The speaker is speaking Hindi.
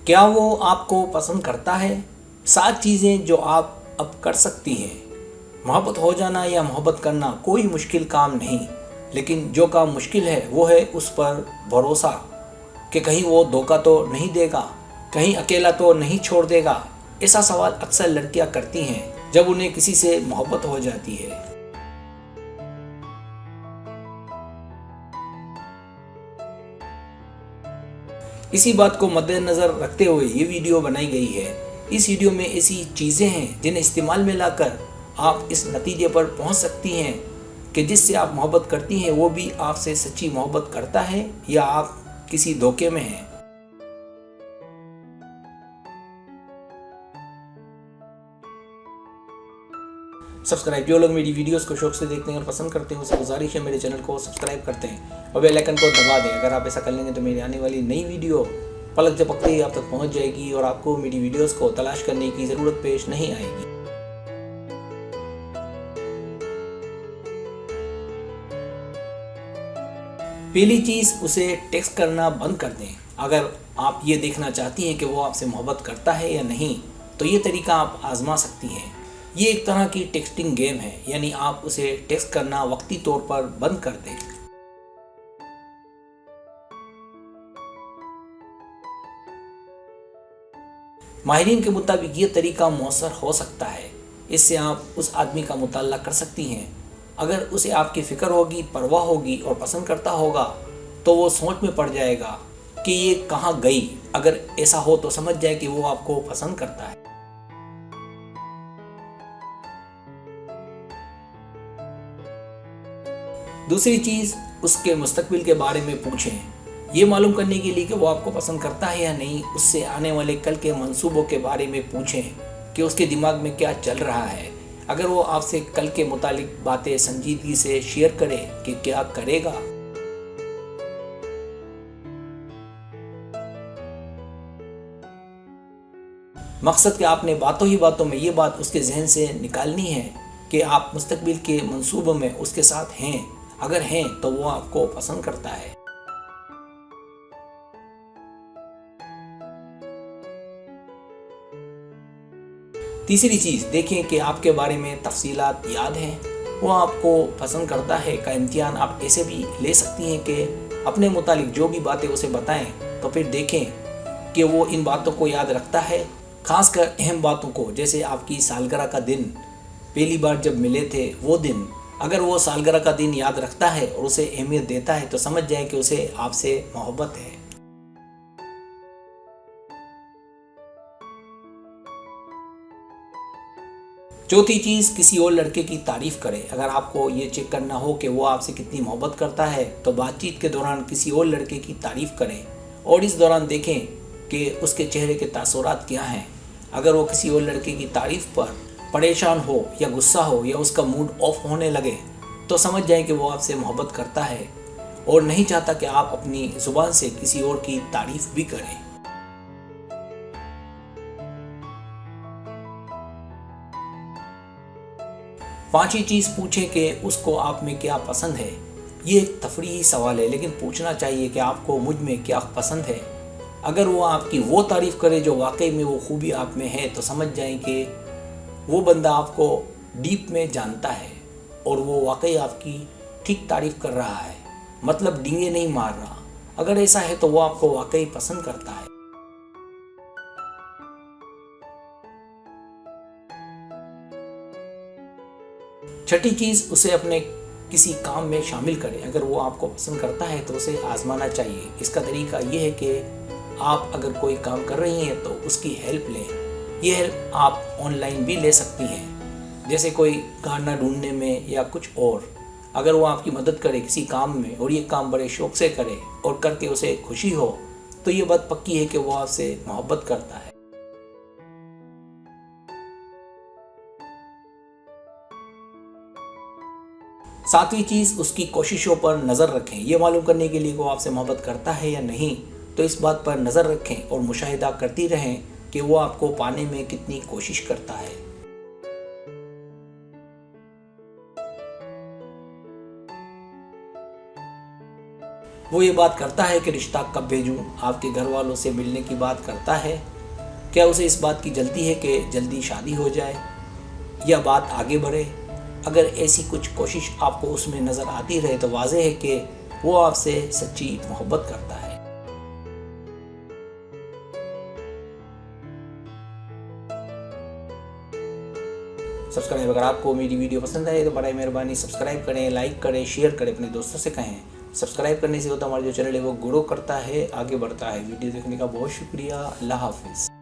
क्या वो आपको पसंद करता है? 7 चीज़ें जो आप अब कर सकती हैं। मोहब्बत हो जाना या मोहब्बत करना कोई मुश्किल काम नहीं, लेकिन जो काम मुश्किल है वो है उस पर भरोसा कि कहीं वो धोखा तो नहीं देगा, कहीं अकेला तो नहीं छोड़ देगा। ऐसा सवाल अक्सर लड़कियां करती हैं जब उन्हें किसी से मोहब्बत हो जाती है। इसी बात को मद्देनज़र रखते हुए ये वीडियो बनाई गई है। इस वीडियो में ऐसी चीज़ें हैं जिन्हें इस्तेमाल में लाकर आप इस नतीजे पर पहुंच सकती हैं कि जिससे आप मोहब्बत करती हैं वो भी आपसे सच्ची मोहब्बत करता है या आप किसी धोखे में हैं। सब्सक्राइब, जो लोग मेरी वीडियोस को शौक से देखते हैं और पसंद करते हैं उसे गुजारिश है मेरे चैनल को सब्सक्राइब करते हैं और बेल आइकन को दबा दें। अगर आप ऐसा कर लेंगे तो मेरी आने वाली नई वीडियो पलक झपकते ही आप तक पहुंच जाएगी और आपको मेरी वीडियोस को तलाश करने की ज़रूरत पेश नहीं आएगी। पहली चीज़, उसे टेक्स्ट करना बंद कर दें। अगर आप ये देखना चाहती हैं कि वो आपसे मोहब्बत करता है या नहीं, तो ये तरीका आप आजमा सकती हैं। ये एक तरह की टेक्सटिंग गेम है, यानी आप उसे टेक्स्ट करना वक्ती तौर पर बंद कर दें। माहिरीन के मुताबिक ये तरीका मौसर हो सकता है। इससे आप उस आदमी का मुताला कर सकती हैं। अगर उसे आपकी फ़िक्र होगी, परवाह होगी और पसंद करता होगा तो वो सोच में पड़ जाएगा कि ये कहाँ गई। अगर ऐसा हो तो समझ जाए कि वो आपको पसंद करता है। दूसरी चीज़, उसके मुस्तकबिल के बारे में पूछें। ये मालूम करने के लिए कि वो आपको पसंद करता है या नहीं, उससे आने वाले कल के मंसूबों के बारे में पूछें कि उसके दिमाग में क्या चल रहा है। अगर वो आपसे कल के मुतालिक बातें संजीदगी से शेयर करे कि क्या करेगा। मकसद कि आपने बातों ही बातों में ये बात उसके जहन से निकालनी है कि आप मुस्तकबिल के मंसूबों में उसके साथ हैं। अगर हैं तो वो आपको पसंद करता है। तीसरी चीज़, देखें कि आपके बारे में तफसीलात याद हैं। वो आपको पसंद करता है का इम्तिहान आप ऐसे भी ले सकती हैं कि अपने मुतालिक जो भी बातें उसे बताएं तो फिर देखें कि वो इन बातों को याद रखता है। खासकर अहम बातों को, जैसे आपकी सालगिरह का दिन, पहली बार जब मिले थे वो दिन। अगर वो सालगिरह का दिन याद रखता है और उसे अहमियत देता है तो समझ जाए कि उसे आपसे मोहब्बत है। चौथी चीज़, किसी और लड़के की तारीफ़ करें। अगर आपको ये चेक करना हो कि वो आपसे कितनी मोहब्बत करता है तो बातचीत के दौरान किसी और लड़के की तारीफ़ करें और इस दौरान देखें कि उसके चेहरे के तासुरात क्या हैं। अगर वो किसी और लड़के की तारीफ़ पर परेशान हो या गुस्सा हो या उसका मूड ऑफ होने लगे तो समझ जाएं कि वो आपसे मोहब्बत करता है और नहीं चाहता कि आप अपनी ज़ुबान से किसी और की तारीफ़ भी करें। पांचवी चीज़, पूछें कि उसको आप में क्या पसंद है। ये एक तफरीही सवाल है, लेकिन पूछना चाहिए कि आपको मुझ में क्या पसंद है। अगर वो आपकी वो तारीफ़ करे जो वाकई में वो खूबी आप में है तो समझ जाएं कि वो बंदा आपको डीप में जानता है और वो वाकई आपकी ठीक तारीफ़ कर रहा है, मतलब डींगे नहीं मार रहा। अगर ऐसा है तो वो आपको वाकई पसंद करता है। छठी चीज़, उसे अपने किसी काम में शामिल करें। अगर वो आपको पसंद करता है तो उसे आजमाना चाहिए। इसका तरीका ये है कि आप अगर कोई काम कर रही हैं तो उसकी हेल्प लें। ये हेल्प आप ऑनलाइन भी ले सकती हैं, जैसे कोई गाना ढूंढने में या कुछ और। अगर वो आपकी मदद करे किसी काम में और ये काम बड़े शौक से करे और करके उसे खुशी हो तो ये बात पक्की है कि वो आपसे मोहब्बत करता है। सातवीं चीज़, उसकी कोशिशों पर नज़र रखें। ये मालूम करने के लिए कि वो आपसे मोहब्बत करता है या नहीं, तो इस बात पर नज़र रखें और मुशाहिदा करती रहें कि वो आपको पाने में कितनी कोशिश करता है। वो ये बात करता है कि रिश्ता कब भेजूं, आपके घर वालों से मिलने की बात करता है, क्या उसे इस बात की जल्दी है कि जल्दी शादी हो जाए या बात आगे बढ़े। अगर ऐसी कुछ कोशिश आपको उसमें नज़र आती रहे तो वाज़ेह है कि वो आपसे सच्ची मोहब्बत करता है। सब्सक्राइब, अगर आपको मेरी वीडियो पसंद आए तो बड़ी मेहरबानी सब्सक्राइब करें, लाइक करें, शेयर करें, अपने दोस्तों से कहें। सब्सक्राइब करने से होता हमारा जो चैनल है वो ग्रो करता है, आगे बढ़ता है। वीडियो देखने का बहुत शुक्रिया। अल्लाह हाफिज़।